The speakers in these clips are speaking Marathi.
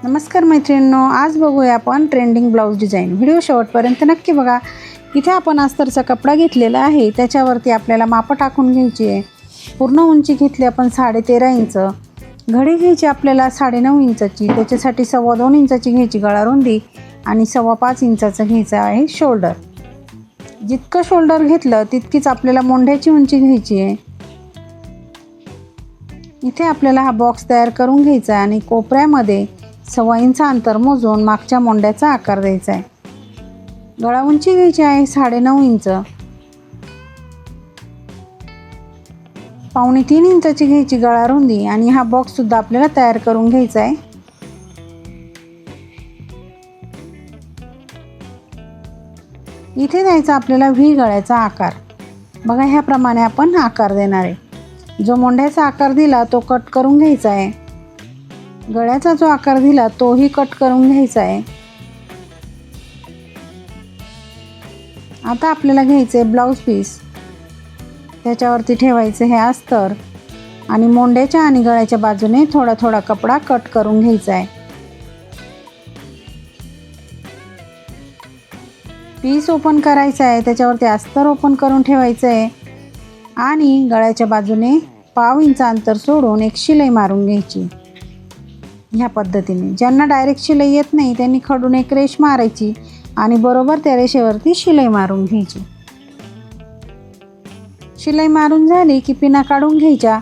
नमस्कार मैत्रिणींनो, आज बघूया आपण ट्रेंडिंग ब्लाऊज डिझाईन। व्हिडिओ शेवटपर्यंत नक्की बघा। इथे आपण अस्तरचा कपडा घेतलेला आहे, त्याच्यावरती आपल्याला माप टाकून घ्यायची आहे। पूर्ण उंची घेतली आपण 13.5 इंच। घडी घ्यायची आपल्याला 9.5 इंचाची, त्याच्यासाठी 2.25 इंचाची घ्यायची गळा रुंदी आणि 5.25 इंचाचं घ्यायचं आहे शोल्डर। जितकं शोल्डर घेतलं तितकीच आपल्याला मोंढ्याची उंची घ्यायची आहे। इथे आपल्याला हा बॉक्स तयार करून घ्यायचा आहे आणि कोपऱ्यामध्ये 1.25 इंच अंतर मोजून मागच्या मोंढ्याचा आकार द्यायचा आहे। गळा उंची घ्यायची आहे 9.5 इंच। 2.25 इंचाची घ्यायची गळा रुंदी आणि हा बॉक्स सुद्धा आपल्याला तयार करून घ्यायचा आहे। इथे द्यायचा आपल्याला व्ही गळ्याचा आकार। बघा, ह्याप्रमाणे आपण आकार देणार आहे। जो मोंढ्याचा आकार दिला तो कट करून घ्यायचा आहे। गळ्याचा जो आकार दिला तोही कट करून घ्यायचा आहे। आता आपल्याला घ्यायचे ब्लाऊज पीस, त्याच्यावरती ठेवायचे हे अस्तर आणि मोंढ्याच्या आणि गळ्याच्या बाजूने थोडा थोडा कपडा कट करून घ्यायचा आहे। पीस ओपन करायचा आहे, त्याच्यावरती अस्तर ओपन करून ठेवायचं आहे आणि गळ्याच्या बाजूने 1/2 इंच अंतर सोडून एक शिलाई मारून घ्यायची। ह्या पद्धतीने ज्यांना डायरेक्ट शिलाई येत नाही त्यांनी खडून एक रेष मारायची आणि बरोबर त्या रेषेवरती शिलाई मारून घ्यायची। शिलाई मारून झाली की पिना काढून घ्यायच्या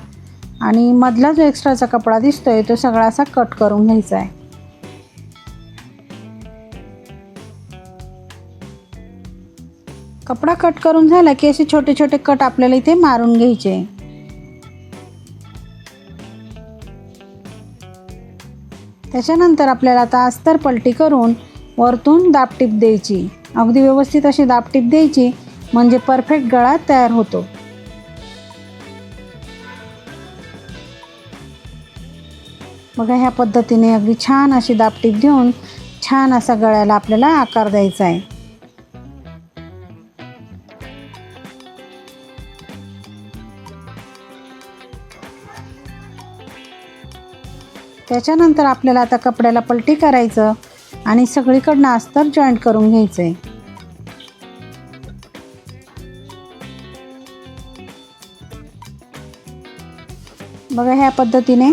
आणि मधला जो एक्स्ट्राचा कपडा दिसतोय तो सगळा असा कट करून घ्यायचा आहे। कपडा कट करून झाला की असे छोटे छोटे कट आपल्याला इथे मारून घ्यायचे। त्याच्यानंतर आपल्याला आता अस्तर पलटी करून वरतून दाबटीप द्यायची। अगदी व्यवस्थित अशी दाबटीप द्यायची म्हणजे परफेक्ट गळा तयार होतो। बघा, ह्या पद्धतीने अगदी छान अशी दाबटीप देऊन छान असा गळ्याला आपल्याला आकार द्यायचा आहे। त्याच्यानंतर आपल्याला आता कपड्याला पलटी करायचं आणि सगळीकडनं अस्तर जॉईंट करून घ्यायचंय। बघा, ह्या पद्धतीने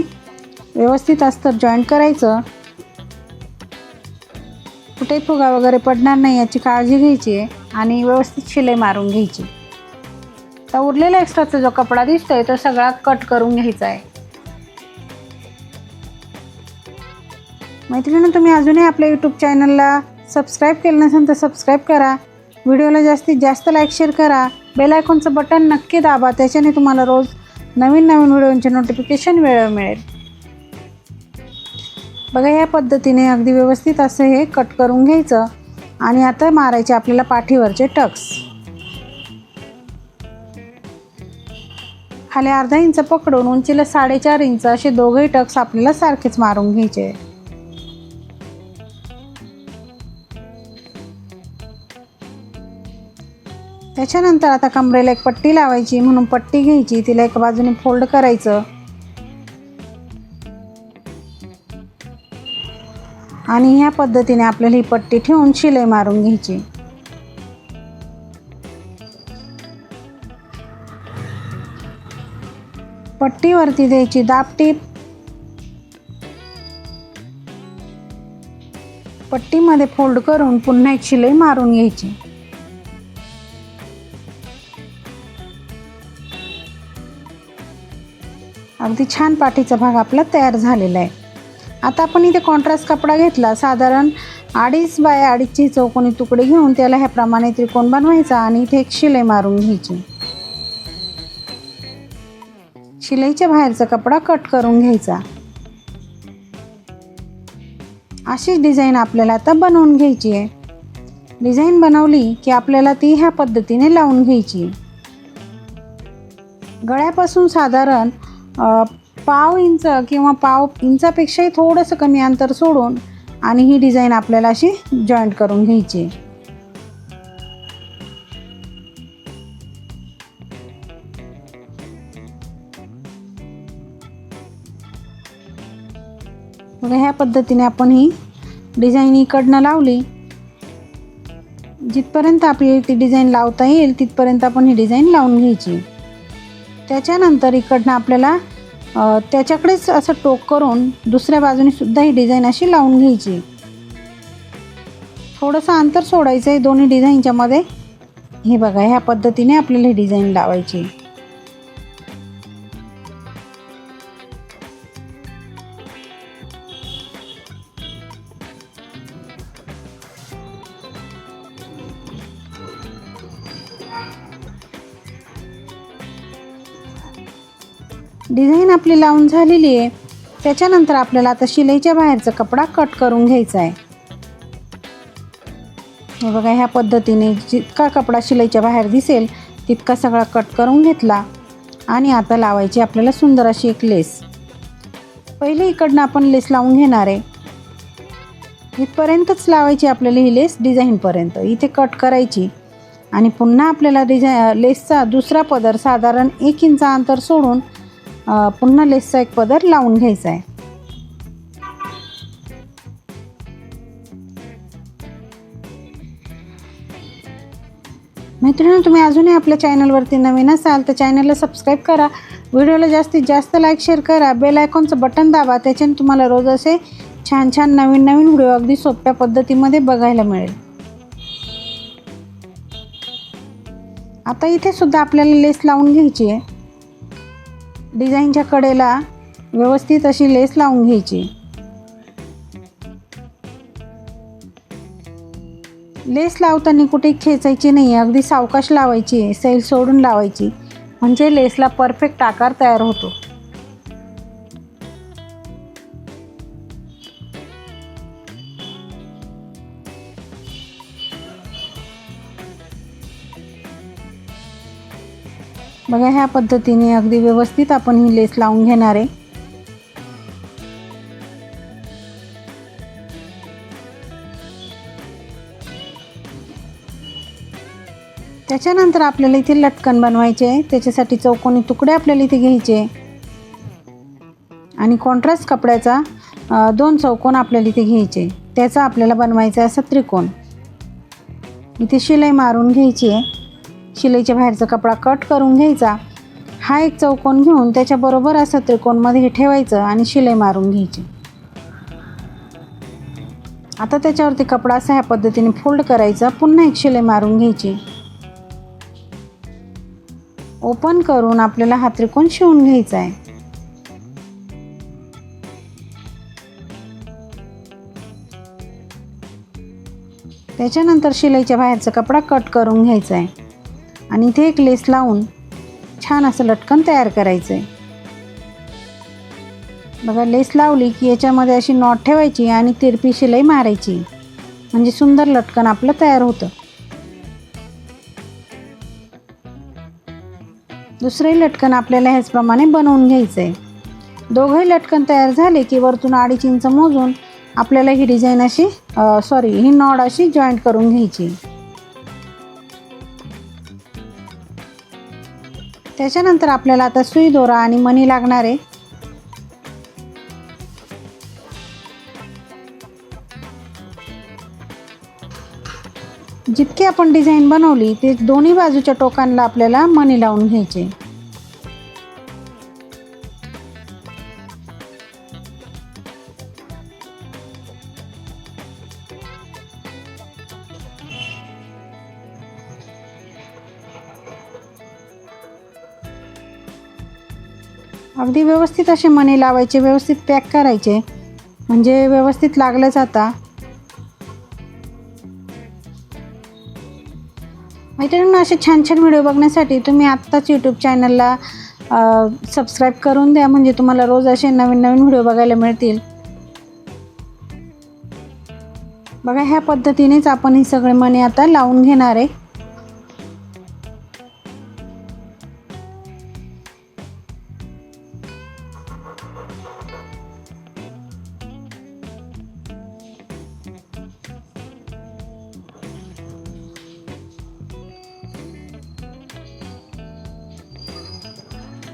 व्यवस्थित अस्तर जॉईंट करायचं। कुठे फुगा वगैरे पडणार नाही याची काळजी घ्यायची आहे आणि व्यवस्थित शिलाई मारून घ्यायची। तर उरलेला एक्स्ट्राचा जो कपडा दिसतोय तो सगळा कट करून घ्यायचा आहे। मैत्रिणींनो, तुम्ही अजूनही आपल्या यूट्यूब चॅनलला सबस्क्राईब केलं नसेल तर सबस्क्राईब करा। व्हिडिओला जास्तीत जास्त लाईक शेअर करा। बेल आयकॉनचं बटन नक्की दाबा, त्याच्याने तुम्हाला रोज नवीन नवीन व्हिडिओंचे नोटिफिकेशन वेळेवर मिळेल। बघा, या पद्धतीने अगदी व्यवस्थित असं हे कट करून घ्यायचं आणि आता मारायचे आपल्याला पाठीवरचे टक्स। खाली अर्धा इंच पकडून उंचीला 4.5 इंच असे दोघेही टक्स आपल्याला सारखेच मारून घ्यायचे। त्याच्यानंतर आता कमरेला एक पट्टी लावायची, म्हणून पट्टी घ्यायची, तिला एका बाजूने फोल्ड करायचं आणि ह्या पद्धतीने आपल्याला ही पट्टी ठेवून शिलाई मारून घ्यायची। पट्टीवरती द्यायची दाबटीप। पट्टीमध्ये फोल्ड करून पुन्हा एक शिलाई मारून घ्यायची। अगदी छान पाठीचा भाग आपला तयार झालेला आहे। आता आपण इथे कॉन्ट्रास्ट कपडा घेतला, साधारण 2.5 बाय 2.5 चौकोनी तुकडे घेऊन त्याला ह्याप्रमाणे त्रिकोण बनवायचा आणि इथे एक शिलाई मारून घ्यायची। शिलाईच्या बाहेरचा कपडा कट करून घ्यायचा। अशीच डिझाईन आपल्याला आता बनवून घ्यायची आहे। डिझाईन बनवली की आपल्याला ती ह्या पद्धतीने लावून घ्यायची। गळ्यापासून साधारण 1/2 इंच किंवा 1/2 इंचापेक्षाही थोडंसं कमी अंतर सोडून आणि ही डिझाईन आपल्याला अशी जॉईंट करून घ्यायची। बघा ह्या पद्धतीने आपण ही डिझाईन इकडनं लावली. जिथपर्यंत आपल्याला ती डिझाईन लावता येईल तिथपर्यंत आपण ही डिझाईन लावून घ्यायची. त्याच्यानंतर इकडनं आपल्याला त्याच्याकडेच असं टोक करून दुसऱ्या बाजूने सुद्धा ही डिझाईन अशी लावून घ्यायची. थोडंसं अंतर सोडायचं आहे दोन्ही डिझाईनच्या मध्ये. हे बघा ह्या पद्धतीने आपल्याला ही डिझाईन लावायची. डिझाईन आपली लावून झालेली आहे. त्याच्यानंतर आपल्याला आता शिलाईच्या बाहेरचा कपडा कट करून घ्यायचा आहे. हे बघा ह्या पद्धतीने जितका कपडा शिलाईच्या बाहेर दिसेल तितका सगळा कट करून घेतला. आणि आता लावायची आपल्याला सुंदर अशी एक लेस. पहिले इकडनं आपण लेस लावून घेणार आहे. इथपर्यंतच लावायची आपल्याला ही लेस डिझाईनपर्यंत. इथे कट करायची आणि पुन्हा आपल्याला लेसचा दुसरा पदर साधारण 1 इंच अंतर सोडून पुन्हा लेसचा एक पदर लावून घ्यायचा आहे. मैत्रिणी, तुम्ही अजूनही आपल्या चॅनलवरती नवीन असाल तर चॅनलला सबस्क्राईब करा. व्हिडिओला जास्तीत जास्त लाईक शेअर करा. बेल आयकॉनचं बटन दाबा. त्याच्याने तुम्हाला रोज असे छान छान नवीन नवीन व्हिडिओ अगदी सोप्या पद्धतीमध्ये बघायला मिळेल. आता इथे सुद्धा आपल्याला लेस लावून घ्यायची आहे. डिझाईनच्या कडेला व्यवस्थित अशी लेस लावून घ्यायची. लेस लावताना कुठे खेचायची नाही, अगदी सावकाश लावायची, सैल सोडून लावायची, म्हणजे लेसला परफेक्ट आकार तयार होतो. बघा ह्या पद्धतीने अगदी व्यवस्थित आपण ही लेस लावून घेणार आहे. त्याच्यानंतर आपल्याला इथे लटकन बनवायचे आहे. त्याच्यासाठी चौकोनी तुकडे आपल्याला इथे घ्यायचे आणि कॉन्ट्रास्ट कपड्याचा 2 चौकोन आपल्याला इथे घ्यायचे. त्याचा आपल्याला बनवायचा आहे असा त्रिकोण. इथे शिलाई मारून घ्यायची आहे. शिलाईच्या बाहेरचा कपडा कट करून घ्यायचा. हा एक चौकोन घेऊन त्याच्याबरोबर असं त्रिकोणमध्ये हे ठेवायचं आणि शिलाई मारून घ्यायची. आता त्याच्यावरती कपडा असा ह्या पद्धतीने फोल्ड करायचा. पुन्हा एक शिलाई मारून घ्यायची. ओपन करून आपल्याला हा त्रिकोण शिवून घ्यायचा आहे. त्याच्यानंतर शिलाईच्या बाहेरचा कपडा कट करून घ्यायचा आहे आणि इथे एक लेस लावून छान असं लटकन तयार करायचं आहे. बघा लेस लावली की याच्यामध्ये अशी नॉट ठेवायची आणि तिरपी शिलाई मारायची, म्हणजे सुंदर लटकन आपलं तयार होतं. दुसरे लटकन आपल्याला ह्याचप्रमाणे बनवून घ्यायचं आहे. दोघंही लटकन तयार झाले की वरतून 2.5 इंच मोजून आपल्याला ही डिझाईन अशी ही नॉड अशी जॉईंट करून घ्यायची. त्याच्यानंतर आपल्याला आता सुई दोरा आणि मणी लागणार आहे. जितकी आपण डिझाईन बनवली ते दोन्ही बाजूच्या टोकांना आपल्याला मणी लावून घ्यायचे. अगदी व्यवस्थित असे मणी लावायचे, व्यवस्थित पॅक करायचे, म्हणजे व्यवस्थित लागलं जातं. मैत्रिणींनो, असे छान छान व्हिडिओ बघण्यासाठी तुम्ही आत्ताच यूट्यूब चॅनलला सबस्क्राईब करून द्या, म्हणजे तुम्हाला रोज असे नवीन नवीन व्हिडिओ बघायला मिळतील. बघा ह्या पद्धतीनेच आपण ही सगळे मणी आता लावून घेणार आहे.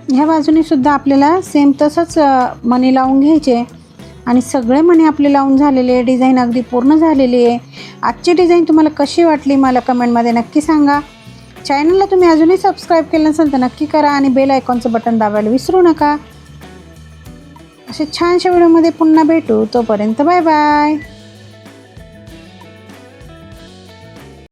ह्या बाजूने सुद्धा आपल्याला सेम तसंच मणी लावून घ्यायचे आणि सगळे मणी आपले लावून झालेले आहे. डिझाईन अगदी पूर्ण झालेली आहे. आजची डिझाईन तुम्हाला कशी वाटली मला कमेंटमध्ये नक्की सांगा. चॅनलला तुम्ही अजूनही सबस्क्राईब केलं नसेल तर नक्की करा आणि बेल आयकॉनचं बटन दाबायला विसरू नका. अशा छानशा व्हिडिओमध्ये पुन्हा भेटू. तोपर्यंत बाय बाय.